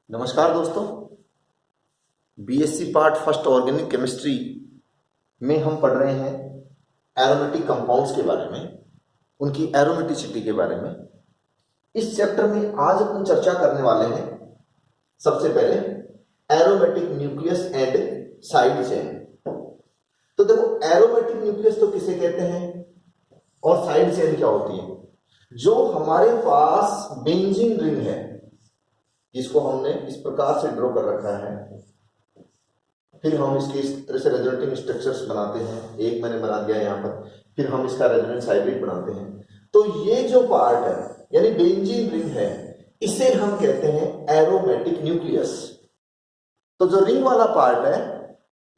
नमस्कार दोस्तों। BSc part first organic chemistry में हम पढ़ रहे हैं एरोमेटिक कंपाउंड्स के बारे में, उनकी एरोमेटिसिटी के बारे में। इस चैप्टर में आज अपन चर्चा करने वाले हैं सबसे पहले aromatic nucleus and side chain. तो देखो, एरोमेटिक न्यूक्लियस तो किसे कहते हैं और साइड चेन क्या होती है। जो हमारे पास बेंजीन रिंग है, जिसको हमने इस प्रकार से ड्रॉ कर रखा है, फिर हम इसके इस तरह से रेजोनेटिंग स्ट्रक्चर्स बनाते हैं। एक मैंने बना दिया यहाँ पर, फिर हम इसका रेजोनेंस हाइब्रिड बनाते हैं। तो ये जो पार्ट है यानी बेंजीन रिंग है, इसे हम कहते हैं एरोमेटिक न्यूक्लियस। तो जो रिंग वाला पार्ट है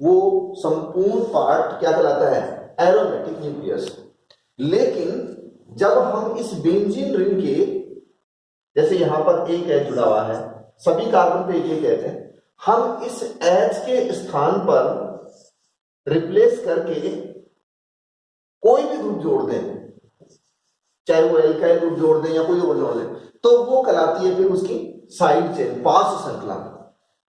वो संपूर्ण पार्ट क्या कहलाता है, एरोमेटिक न्यूक्लियस। लेकिन जब हम इस बेंजीन रिंग के, जैसे यहां पर एक एच जुड़ा हुआ है, सभी कार्बन पे एक कहते हैं, हम इस एच के स्थान पर रिप्लेस करके कोई भी ग्रुप जोड़ दें, चाहे वो एल्काइल ग्रुप जोड़ दें या कोई और जोड़ दें, तो वो कहलाती है फिर उसकी साइड चेन, पार्श्व श्रृंखला।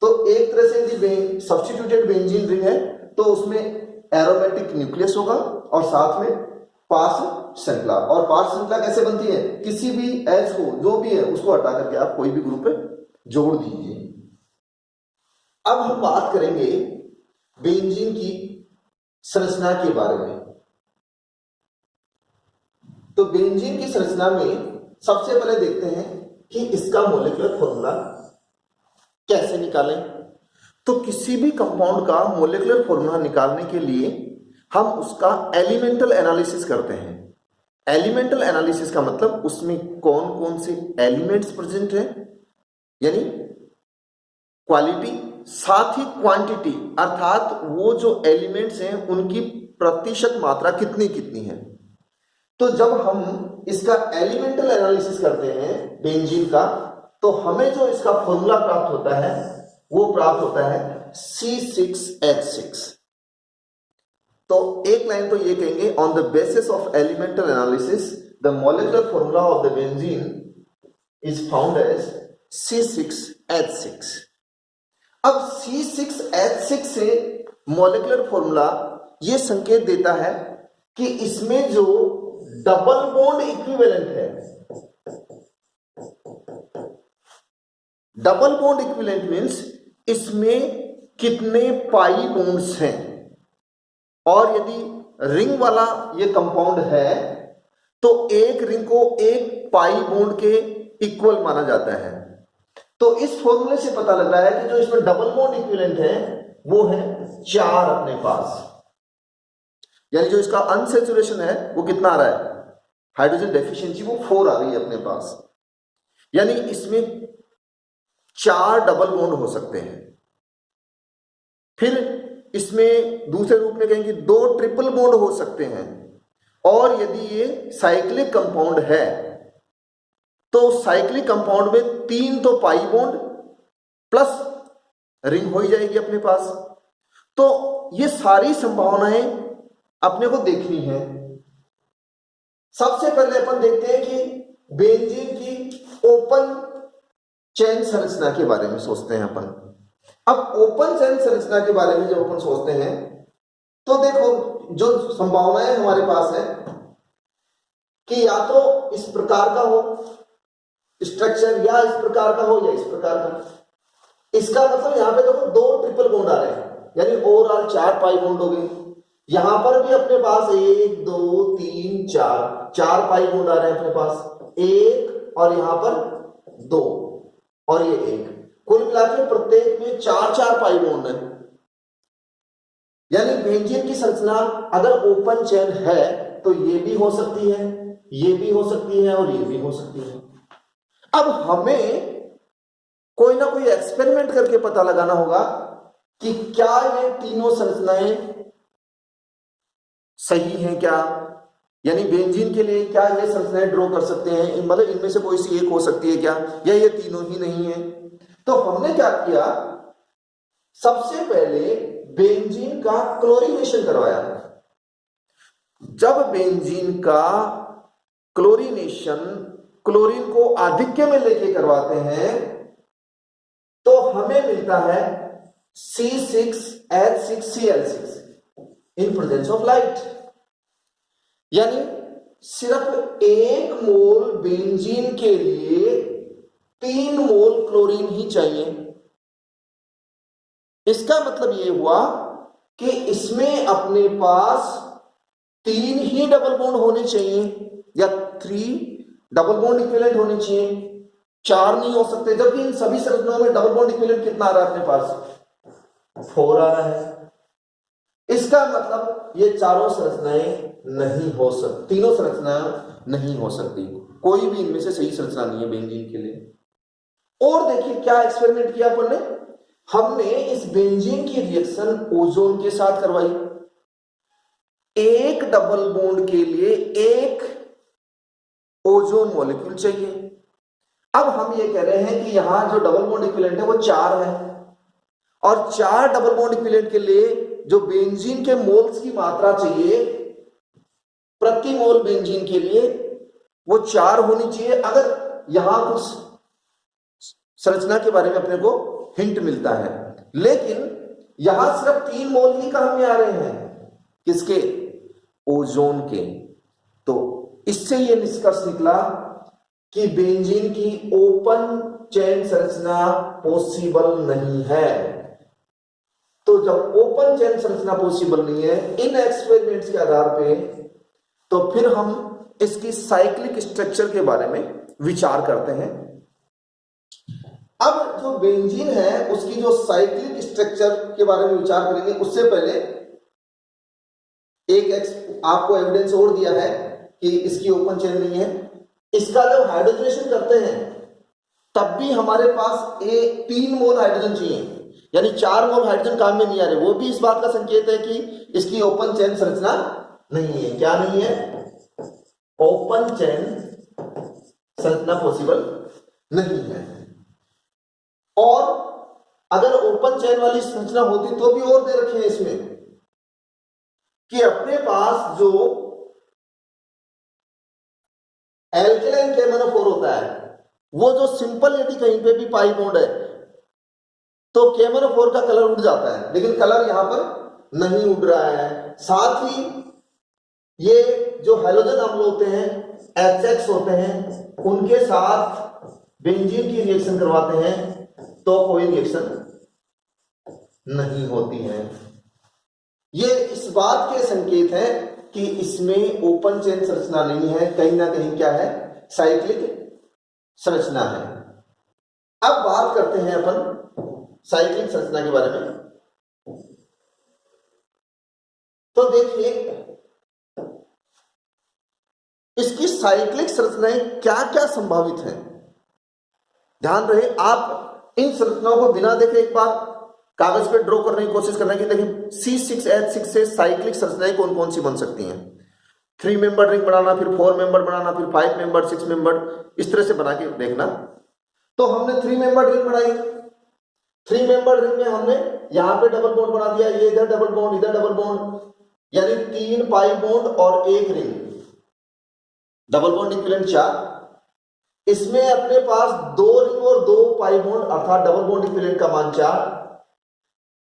तो एक तरह से यदि सब्स्टिट्यूटेड बेंजीन रिंग है तो उसमें एरोमेटिक न्यूक्लियस होगा और साथ में पार्श्व श्रृंखला। और पार्श्व श्रृंखला कैसे बनती है, किसी भी एच को, जो भी है उसको हटा करके आप कोई भी ग्रुप जोड़ दीजिए। अब हम बात करेंगे बेंजीन की संरचना के बारे में। तो बेंजीन की संरचना में सबसे पहले देखते हैं कि इसका मॉलिक्यूलर फॉर्मूला कैसे निकालें। तो किसी भी कंपाउंड का मॉलिक्यूलर फॉर्मूला निकालने के लिए हम उसका एलिमेंटल एनालिसिस करते हैं। एलिमेंटल एनालिसिस का मतलब उसमें कौन कौन से एलिमेंट्स प्रेजेंट हैं, यानी क्वालिटी, साथ ही क्वांटिटी, अर्थात वो जो एलिमेंट्स हैं उनकी प्रतिशत मात्रा कितनी कितनी है। तो जब हम इसका एलिमेंटल एनालिसिस करते हैं बेंजीन का, तो हमें जो इसका फॉर्मूला प्राप्त होता है वो प्राप्त होता है C6H6। तो एक लाइन तो ये कहेंगे, on the basis of elemental analysis the molecular formula of the benzene is found as C6H6। अब C6H6 से मॉलिक्यूलर फॉर्मूला ये संकेत देता है कि इसमें जो डबल बॉन्ड इक्विवेलेंट है, डबल बॉन्ड इक्विवेलेंट मींस इसमें कितने पाई बॉन्ड्स हैं। और यदि रिंग वाला ये कंपाउंड है तो एक रिंग को एक पाई बॉन्ड के इक्वल माना जाता है। तो इस फॉर्मूले से पता लग रहा है कि जो इसमें डबल बॉन्ड इक्विवेलेंट है वो है 4 अपने पास, यानी जो इसका अनसैचुरेशन है वो कितना आ रहा है, हाइड्रोजन डेफिशिएंसी वो 4 आ रही है अपने पास। यानी इसमें 4 डबल बॉन्ड हो सकते हैं। फिर इसमें दूसरे रूप में कहेंगे 2 ट्रिपल बॉन्ड हो सकते हैं। और यदि ये साइक्लिक कंपाउंड है तो साइक्लिक कंपाउंड में 3 तो पाई बॉन्ड प्लस रिंग हो ही जाएगी अपने पास। तो ये सारी संभावनाएं अपने को देखनी है। सबसे पहले अपन देखते हैं कि बेंजीन की ओपन चेन संरचना के बारे में सोचते हैं अपन। अब ओपन चेन संरचना के बारे में जब अपन सोचते हैं तो देखो, जो संभावनाएं हमारे पास है कि या तो इस प्रकार का हो स्ट्रक्चर, या इस प्रकार का हो, या इस प्रकार का। इसका मतलब यहां पे देखो 2 ट्रिपल बॉन्ड आ रहे हैं, यानी ओवरऑल 4 पाई बॉन्ड हो गए। यहां पर भी अपने पास 1 2 3 4 पाई बॉन्ड आ रहे हैं अपने पास, 1 और यहां पर 2 और ये 1, कुल मिलाकर प्रत्येक में 4 पाई बॉन्ड है। यानी बेंजीन की संरचना अगर ओपन चेन है तो ये भी हो सकती है, ये भी हो सकती है और ये भी हो सकती है। अब हमें कोई ना कोई एक्सपेरिमेंट करके पता लगाना होगा कि क्या ये तीनों संरचनाएं सही हैं क्या, यानी बेंजीन के लिए क्या ये संरचनाएं ड्रॉ कर सकते हैं, मतलब इनमें से कोई सी एक हो सकती है क्या, या ये तीनों ही नहीं है। तो हमने क्या किया, सबसे पहले बेंजीन का क्लोरीनेशन करवाया। जब बेंजीन का क्लोरीनेशन क्लोरीन को आधिक्य में लेके करवाते हैं तो हमें मिलता है C6H6Cl6 in presence of light. यानी सिर्फ 1 मोल बेंजीन के लिए 3 मोल क्लोरीन ही चाहिए। इसका मतलब यह हुआ कि इसमें अपने पास 3 ही डबल बॉन्ड होने चाहिए या 3 डबल बॉन्ड इक्विवेलेंट होने चाहिए, 4 नहीं हो सकते। जबकि इन सभी संरचनाओं में डबल बॉन्ड इक्विवेलेंट कितना आ रहा है अपने पास? 4 आ रहा है। इसका मतलब ये चारों संरचनाएं नहीं हो सकती, तीनों संरचनाएं नहीं हो सकती, कोई भी इनमें से सही संरचना नहीं है बेंजीन के लिए। और देखिए क्या एक्सपेरिमेंट किया अपन ने, हमने इस बेंजीन की रिएक्शन ओजोन के साथ करवाई। एक डबल बॉन्ड के लिए 1 ओजोन मॉलिक्यूल चाहिए। अब हम ये कह रहे हैं कि यहां जो डबल बॉन्ड इक्विवेलेंट है वो 4 है, और 4 डबल बॉन्ड इक्विवेलेंट के लिए जो बेंजीन के मोल्स की मात्रा चाहिए प्रति मोल बेंजीन के लिए वो 4 होनी चाहिए। अगर यहां कुछ संरचना के बारे में अपने को हिंट मिलता है, लेकिन यहां सिर्फ 3 मोल ही काम में आ रहे हैं, किसके? ओजोन के। तो इससे यह निष्कर्ष निकला कि बेंजीन की ओपन चेन संरचना पॉसिबल नहीं है। तो जब ओपन चेन संरचना पॉसिबल नहीं है इन एक्सपेरिमेंट्स के आधार पे, तो फिर हम इसकी साइक्लिक स्ट्रक्चर के बारे में विचार करते हैं। अब जो बेंजीन है उसकी जो साइक्लिक स्ट्रक्चर के बारे में विचार करेंगे, उससे पहले एक आपको एविडेंस और दिया है कि इसकी ओपन चेन नहीं है। इसका जब हाइड्रोजनेशन करते हैं तब भी हमारे पास 3 मोल हाइड्रोजन चाहिए, यानी 4 मोल हाइड्रोजन काम में नहीं आ रहे। वो भी इस बात का संकेत है कि इसकी ओपन चेन संरचना नहीं है। क्या नहीं है? ओपन चेन संरचना पॉसिबल नहीं है। और अगर ओपन चेन वाली संरचना होती तो भी और दे रखे हैं इसमें कि अपने पास जो एल्केलाइन केमनोफोर होता है वो जो सिंपल यदि कहीं पे भी पाई बॉन्ड है तो केमनोफोर का कलर उड़ जाता है, लेकिन कलर यहां पर नहीं उड़ रहा है। साथ ही ये जो हैलोजन अम्ल होते हैं HX होते हैं, उनके साथ बेंजीन की रिएक्शन करवाते हैं तो कोई रिएक्शन नहीं होती है। ये इस बात के संकेत है कि इसमें ओपन चेन संरचना नहीं है, कहीं ना कहीं क्या है? साइक्लिक संरचना है। अब बात करते हैं अपन साइक्लिक संरचना के बारे में। तो देखिए इसकी साइक्लिक संरचनाएं क्या क्या संभावित हैं। ध्यान रहे, आप इन संरचनाओं को बिना देखे एक बार कागज पे ड्रॉ करने की कोशिश करना कि देखिए C6H6 से साइक्लिक संरचनाएं कौन कौन सी बन सकती हैं। 3 मेंबर रिंग बनाना, फिर 4 मेंबर बनाना, फिर 5 मेंबर, 6 मेंबर, इस तरह से बना के देखना। तो हमने 3 मेंबर रिंग बनाई। 3 मेंबर रिंग में हमने यहां पे डबल बॉन्ड बना दिया, ये इधर डबल बॉन्ड, इधर डबल बॉन्ड, यानी 3 पाई बॉन्ड और 1 रिंग, डबल बॉन्ड इक्विवेलेंट 4। इसमें अपने पास 2 रिंग और 2 पाई बॉन्ड अर्थात डबल बॉन्ड इक्विवेलेंट का मान 4।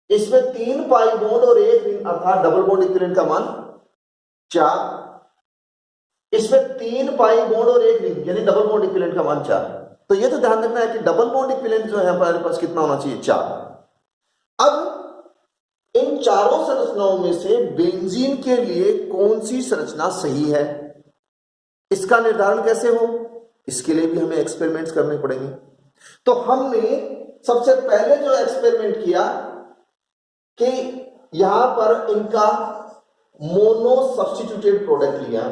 इसमें 3 पाई बॉन्ड और 1 रिंग अर्थात डबल बॉन्ड इक्विवेलेंट का मान 4। इसमें 3 पाई बॉन्ड और 1 रिंग यानी डबल बॉन्ड इक्विवेलेंट का मान 4। तो ये तो ध्यान रखना है कि डबल बॉन्ड इक्विवेलेंट जो है हमारे पास कितना होना चाहिए? 4। अब इन चारों संरचनाओं में से बेंजीन के लिए कौन सी संरचना सही है, इसका निर्धारण कैसे हो? इसके लिए भी हमें एक्सपेरिमेंट्स करने पड़ेंगे। तो हमने सबसे पहले जो एक्सपेरिमेंट किया कि यहां पर इनका मोनो सब्स्टिट्यूटेड प्रोडक्ट लिया।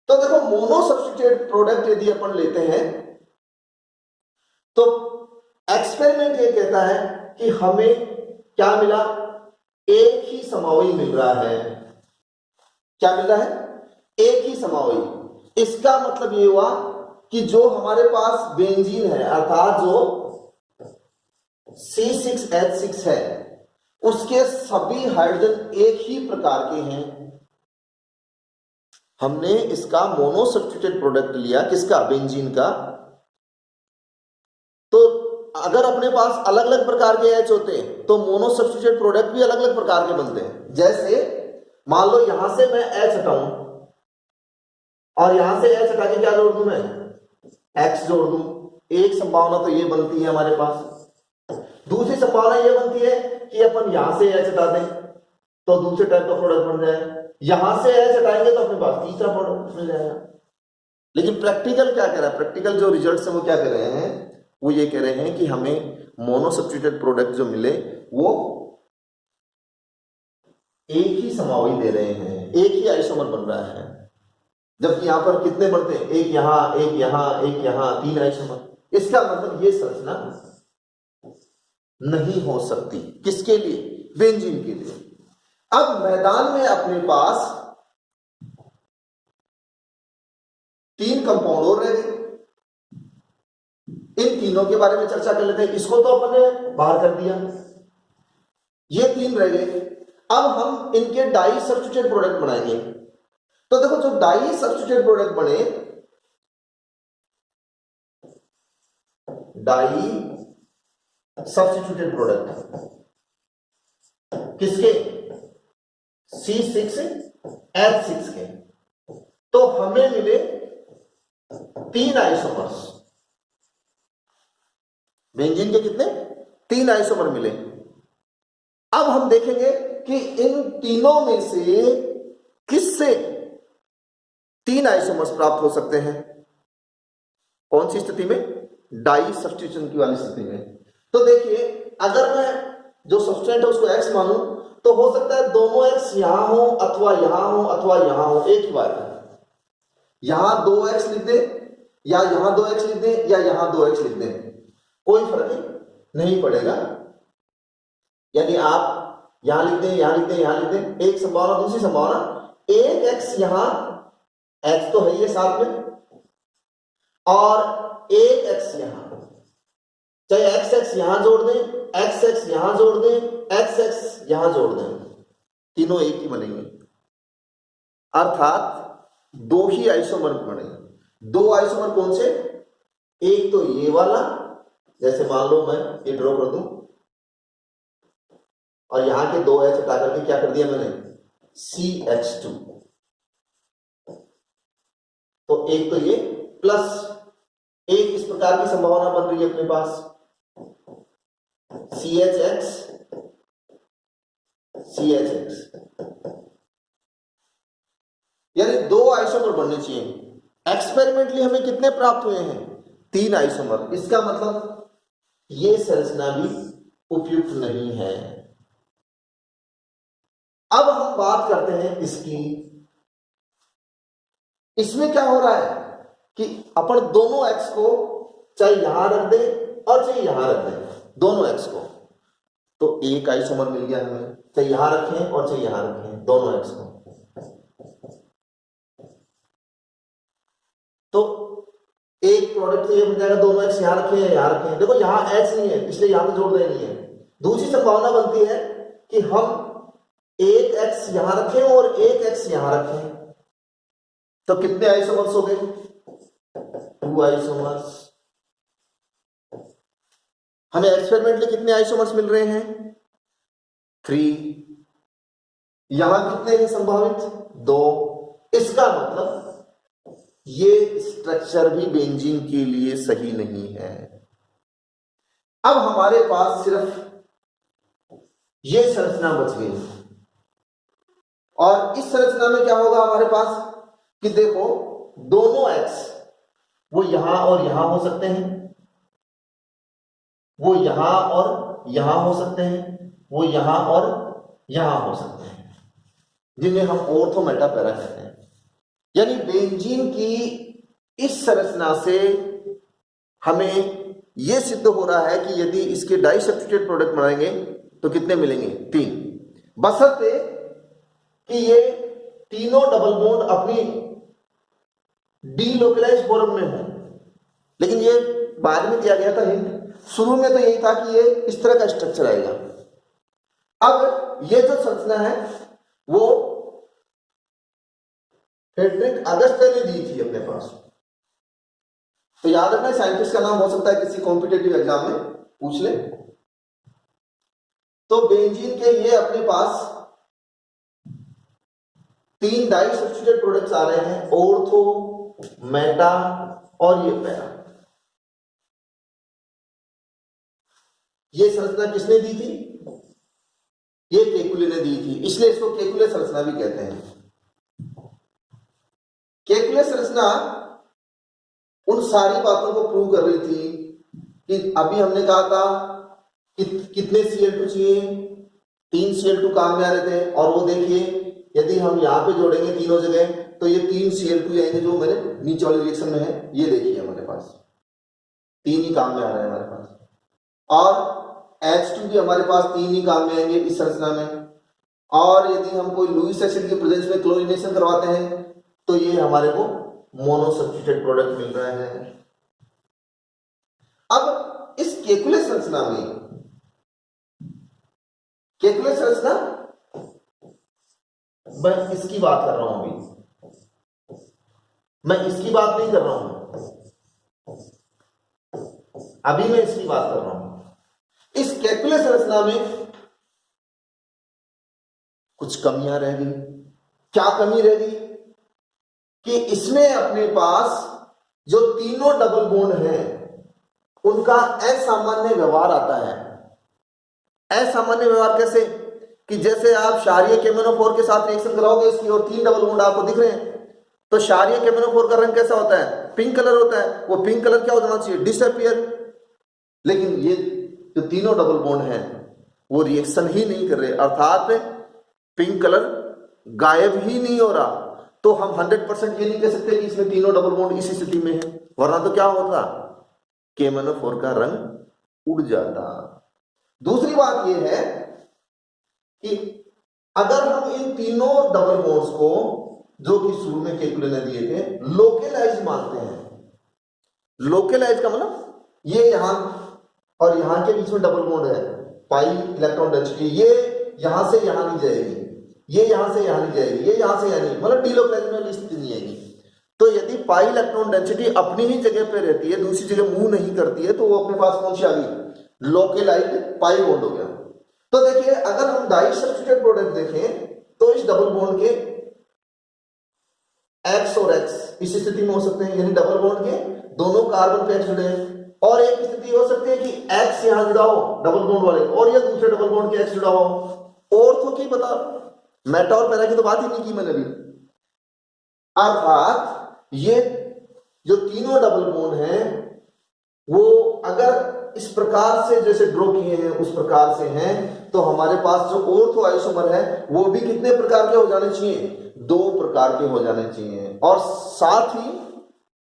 तो देखो मोनो सब्स्टिट्यूटेड प्रोडक्ट यदि अपन लेते हैं तो एक्सपेरिमेंट ये कहता है कि हमें क्या मिला? एक ही समावयी मिल रहा है। क्या मिल रहा है? एक ही समावयी। इसका मतलब ये हुआ कि जो हमारे पास बेंजीन है अर्थात जो C6H6 है उसके सभी हाइड्रोजन एक ही प्रकार के हैं। हमने इसका मोनो सब्स्टिट्यूटेड प्रोडक्ट लिया, किसका? बेंजीन का। तो अगर अपने पास अलग अलग प्रकार के एच होते तो मोनो सब्स्टिट्यूटेड प्रोडक्ट भी अलग अलग प्रकार के बनते हैं। जैसे मान लो यहां से मैं एच हटाऊं और यहां से एच हटा के क्या जोड़ दूं? मैं एक्स जोड़ दूं। एक संभावना तो ये बनती है हमारे पास। दूसरी संभावना ये बनती है कि अपन यहां से एच हटा दें तो दूसरे टाइप का प्रोडक्ट बन जाए, यहां से एच हटाएंगे तो अपने पास तीसरा प्रोडक्ट मिल जाएगा। लेकिन प्रैक्टिकल क्या कह रहा है? प्रैक्टिकल जो रिजल्ट्स हैं वो क्या कह रहे हैं? वो ये कह रहे हैं कि हमें मोनो सब्स्टिट्यूटेड प्रोडक्ट जो मिले वो एक ही समावयी दे रहे हैं, एक ही आइसोमर बन रहा है। जबकि यहां पर कितने बनते हैं? एक यहां, एक यहां, एक यहां, 3 आइसोमर। इसका मतलब ये संरचना नहीं हो सकती। किसके लिए? बेंजीन के लिए। अब मैदान में अपने पास 3 कंपाउंड और रह गए। इन तीनों के बारे में चर्चा कर लेते हैं। इसको तो अपन ने बाहर कर दिया, ये 3 रह गए। अब हम इनके डाई सब्स्टिट्यूटेड प्रोडक्ट बनाएंगे। तो देखो, जो डाई सब्स्टिट्यूटेड प्रोडक्ट बने, डाई सब्स्टिट्यूटेड प्रोडक्ट किसके? C6H6 के। तो हमें मिले 3 आइसोमर्स। बेंजीन के कितने? 3 आइसोमर मिले। अब हम देखेंगे कि इन तीनों में से किससे 3 आइसोमर्स प्राप्त हो सकते हैं। कौन सी स्थिति में? डाई सब्स्टिट्यूशन की वाली स्थिति में। तो देखिए, अगर मैं जो सब्सटेंट है उसको एक्स मानूं तो हो सकता है दोनों एक्स यहां हो अथवा यहां हो अथवा यहां हो, एक ही बात है। यहां 2x लिख दे या यहां 2x लिख दे या यहां 2x लिख दे, कोई फर्क नहीं पड़ेगा। यानी आप यहां लिख दें, यहां लिख दें, यहां लिख दें, एक संभावना। दूसरी संभावना, एक एक्स यहां, एक्स तो है ये साथ में, और एक एक्स यहां, चाहे एक्स एक्स यहां जोड़ दें, एक्स एक्स यहां जोड़ दें, एक्स एक्स यहां जोड़ दें, तीनों एक ही बनेंगे। अर्थात 2 ही आइसोमर बनेंगे। 2 आइसोमर कौन से? एक तो ये वाला, जैसे मान लो मैं ये ड्रॉ कर दूं और यहां के 2 एच हटा करके क्या कर दिया मैंने? CH2। तो एक तो ये प्लस एक, इस प्रकार की संभावना बन रही है अपने पास, CHX CHX, यानी 2 आइसोमर बनने चाहिए। एक्सपेरिमेंटली हमें कितने प्राप्त हुए हैं? 3 आइसोमर। इसका मतलब ये संरचना भी उपयुक्त नहीं है। अब हम बात करते हैं इसकी। इसमें क्या हो रहा है कि अपन दोनों एक्स को चाहे यहां रख दें और चाहे यहां रख दें, दोनों एक्स को, तो एक आइसोमर मिल गया हमें। चाहे यहां रखें और चाहे यहां रखें, दोनों एक्स को। तो एक प्रोडक्ट तो ये बन जाएगा, दोनों एक्स यहां रखें या यहां रखें। देखो यहां एच नहीं है इसलिए यहां पे जोड़ देनी है। दूसरी संभावना बनती है कि हम एक एक्स यहां रखें और एक एक्स यहां रखें, तो कितने आइसोमर्स हो गए? 2 आइसोमर्स। हमें एक्सपेरिमेंटली कितने आइसोमर्स मिल रहे हैं? 3। यहां कितने हैं संभावित? 2। इसका मतलब ये स्ट्रक्चर भी बेंजीन के लिए सही नहीं है। अब हमारे पास सिर्फ ये संरचना बच गई, और इस संरचना में क्या होगा हमारे पास कि देखो, दोनों एक्स वो यहां और यहां हो सकते हैं, वो यहां और यहां हो सकते हैं, वो यहां और यहां हो सकते हैं, जिन्हें हम ऑर्थो मेटा पैरा कहते हैं। यानी बेंजीन की इस संरचना से हमें यह सिद्ध हो रहा है कि यदि इसके डाई सब्स्टिट्यूटेड प्रोडक्ट बनाएंगे तो कितने मिलेंगे? 3, बशर्ते कि ये तीनों डबल बॉन्ड अपनी डीलोकलाइज फॉर्म में हो। लेकिन ये बाद में दिया गया था हिंट, शुरू में तो यही था कि ये इस तरह का स्ट्रक्चर आएगा। अब ये जो संरचना है वो फ्रेडरिक अगस्टे ने दी थी अपने पास। तो याद रखना, साइंटिस्ट का नाम हो सकता है किसी कॉम्पिटेटिव एग्जाम में पूछ ले। तो बेंजीन के ये अपने पास 3 डाई सब्स्टिट्यूटेड प्रोडक्ट्स आ रहे हैं, ऑर्थो, मेटा और ये पैरा। ये संरचना किसने दी थी? ये केकुले ने दी थी, इसलिए इसको केकुले संरचना भी कहते हैं। केकुले संरचना उन सारी बातों को प्रूव कर रही थी कि अभी हमने कहा था कि कितने Cl2 चाहिए, 3 Cl2 काम में आ रहे थे। और वो देखिए, यदि हम यहां पे जोड़ेंगे तीनों जगह तो ये 3 Cl2 आएंगे जो मेरे नीचे वाले रिएक्शन में है। ये देखिए हमारे पास 3 ही काम में आ रहे हैं हमारे पास, और H2 भी हमारे पास 3 ही काम में आएंगे इस संरचना में। और यदि हम कोई लुईस एसिड के प्रेजेंस में क्लोरीनेशन करवाते हैं तो ये हमारे को मोनो सब्स्टिट्यूटेड प्रोडक्ट मिल रहा है। अब इस केकुले संरचना में, केकुले संरचना मैं इसकी बात कर रहा हूं, अभी मैं इसकी बात नहीं कर रहा हूं, अभी मैं इसकी बात कर रहा हूं। इस केकुले संरचना में कुछ कमियां रह गई। क्या कमी रह गई? कि इसमें अपने पास जो तीनों डबल बॉन्ड हैं उनका असामान्य व्यवहार आता है। असामान्य व्यवहार कैसे? कि जैसे आप क्षारीय KMnO4 के साथ रिएक्शन कराओगे इसकी और 3 डबल बॉन्ड आपको दिख रहे हैं, तो क्षारीय KMnO4 का रंग कैसा होता है? पिंक कलर होता है। वो पिंक कलर क्या हो जाना चाहिए? डिसअपियर। लेकिन ये जो तीनों डबल बॉन्ड हैं वो रिएक्शन ही नहीं कर रहे, अर्थात पिंक कलर गायब ही नहीं हो रहा। तो हम 100% ये नहीं कह सकते कि इसमें तीनों डबल बॉन्ड इसी स्थिति में है, वरना तो क्या होता? KMnO4 का रंग उड़ जाता। दूसरी बात यह है कि अगर हम इन तीनों डबल बॉन्ड्स को, जो कि शुरू में केकुले ने दिए थे, लोकेलाइज मानते हैं। लोकेलाइज का मतलब ये यहां और यहां के बीच में डबल बॉन्ड है, पाई इलेक्ट्रॉन डेंसिटी, ये यहां से यहां नहीं जाएगी, ये यहां से यहां नहीं जाएगी, ये यहां से यहां नहीं, मतलब डीलोकेलाइजेशन वाली स्थिति नहीं आएगी। तो यदि पाई इलेक्ट्रॉन डेंसिटी अपनी ही जगह पे रहती है, दूसरी जगह मूव नहीं करती है, तो वो अपने पास कौन सी आ गई? लोकेलाइज पाई बॉन्ड हो गया। तो देखिए, अगर हम डाई सब्स्टिट्यूटेड प्रोडक्ट देखें तो इस डबल बॉन्ड के X और X इस स्थिति में हो सकते हैं, यानी डबल बॉन्ड के दोनों कार्बन पे X जुड़े हैं। और एक स्थिति हो सकती है कि X यहां जुड़ा हो डबल बॉन्ड वाले, और ये दूसरे डबल बॉन्ड के X जुड़ा हो। ऑर्थो की बता, मेटा और पैरा की तो बात ही नहीं की मैंने अभी। अर्थात ये जो तीनों डबल बॉन्ड हैं वो अगर इस प्रकार से जैसे ड्रॉ किए हैं उस प्रकार से हैं, तो हमारे पास जो ऑर्थो आइसोमर है वो भी कितने प्रकार के हो जाने चाहिए? 2 प्रकार के हो जाने चाहिए। और साथ ही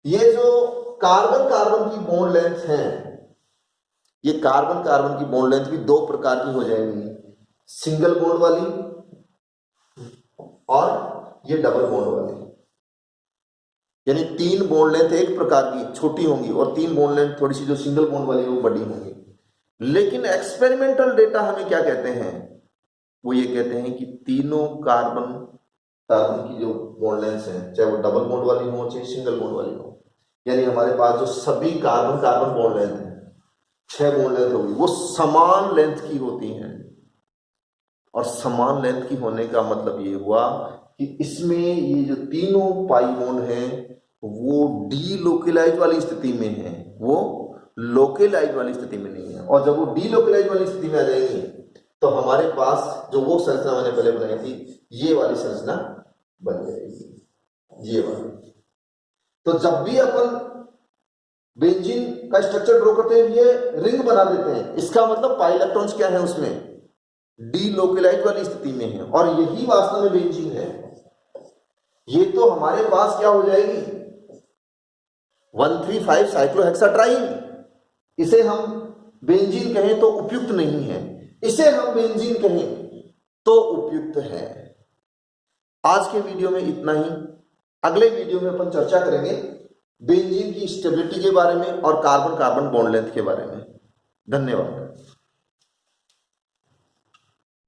ये जो कार्बन कार्बन की बॉन्ड लेंथ है, ये कार्बन कार्बन की बॉन्ड लेंथ भी 2 प्रकार की हो जाएंगी, सिंगल बॉन्ड वाली और ये डबल बॉन्ड वाली। यानी 3 बॉन्ड लेंथ एक प्रकार की छोटी होंगी और 3 बॉन्ड लेंथ थोड़ी सी जो सिंगल बॉन्ड वाली है वो बड़ी होंगी। लेकिन एक्सपेरिमेंटल डेटा हमें क्या कहते हैं? वो ये कहते हैं कि तीनों कार्बन कार्बन की जो बॉन्ड लेंथ है, चाहे वो डबल बॉन्ड वाली हो चाहे सिंगल बॉन्ड वाली हो, यानी हमारे पास जो सभी कार्बन कार्बन बॉन्ड लेंथ है, 6 बॉन्ड लेंथ होगी, वो समान लेंथ की होती हैं। और समान लेंथ की होने का मतलब ये हुआ कि इसमें ये जो तीनों पाई बॉन्ड हैं वो डीलोकेलाइज वाली स्थिति में है, वो लोकेलाइज वाली स्थिति में नहीं है। और जब वो डीलोकेलाइज वाली स्थिति में आ जाएंगे तो हमारे पास जो वो संरचना मैंने पहले बनाई थी, ये वाली संरचना बन जाएगी, ये वाली। तो जब भी अपन बेंजीन का स्ट्रक्चर ड्रॉ करते हैं, ये रिंग बना देते हैं, इसका मतलब पाई इलेक्ट्रॉन्स क्या है उसमें? डीलोकेलाइज वाली स्थिति में है। और यही वास्तव में बेंजीन है। ये तो हमारे पास क्या हो जाएगी? 1,3,5 साइक्लोहेक्साट्राइन। इसे हम बेंजीन कहें तो उपयुक्त नहीं है, इसे हम बेंजीन कहें तो उपयुक्त है। आज के वीडियो में इतना ही। अगले वीडियो में अपन चर्चा करेंगे बेंजीन की स्टेबिलिटी के बारे में और कार्बन कार्बन बॉन्ड लेंथ के बारे में। धन्यवाद।